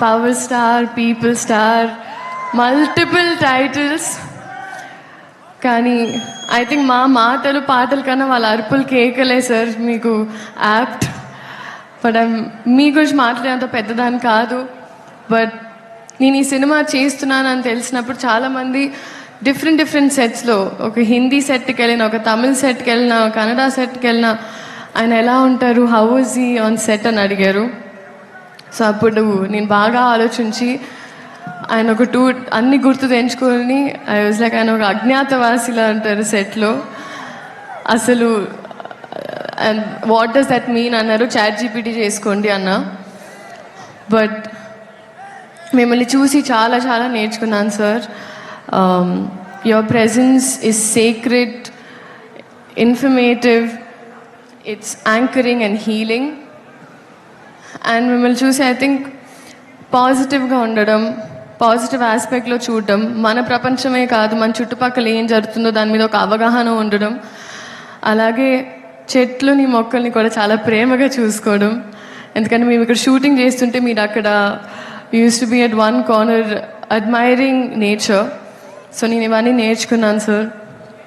Power star, people star, multiple titles. కానీ I think మా మాటలు పాటల కన్నా వాళ్ళ అరుపులు కేకలే సార్ మీకు యాప్ట్. బట్ మీ గురించి మాట్లాడేంత పెద్దదాన్ని కాదు. బట్ నేను ఈ సినిమా చేస్తున్నానని తెలిసినప్పుడు చాలామంది డిఫరెంట్ సెట్స్లో, ఒక హిందీ సెట్కి వెళ్ళిన, ఒక తమిళ్ సెట్కి వెళ్ళిన, కన్నడ సెట్కి వెళ్ళిన, ఆయన ఎలా ఉంటారు, how is he on set అని అడిగారు. సో అప్పుడు నేను బాగా ఆలోచించి ఆయన ఒక అన్ని గుర్తు తెంచుకొని ఐ వాజ్ లైక్ ఆయన ఒక అజ్ఞాతవాసిలా అంటారు సెట్లో. అసలు and what does that mean అన్నారు. ChatGPT చేసుకోండి అన్న. బట్ మిమ్మల్ని చూసి చాలా చాలా నేర్చుకున్నాను sir. Your presence is sacred, informative, it's anchoring and healing. And మిమ్మల్ని చూసి ఐ థింక్ పాజిటివ్గా ఉండడం, పాజిటివ్ ఆస్పెక్ట్లో చూడడం, మన ప్రపంచమే కాదు మన చుట్టుపక్కల ఏం జరుగుతుందో దాని మీద ఒక అవగాహన ఉండడం, అలాగే చెట్లని మొక్కల్ని కూడా చాలా ప్రేమగా చూసుకోవడం. ఎందుకంటే మేము ఇక్కడ షూటింగ్ చేస్తుంటే మీరు అక్కడ use to be at one corner admiring nature. So నేను ఇవన్నీ నేర్చుకున్నాను సార్.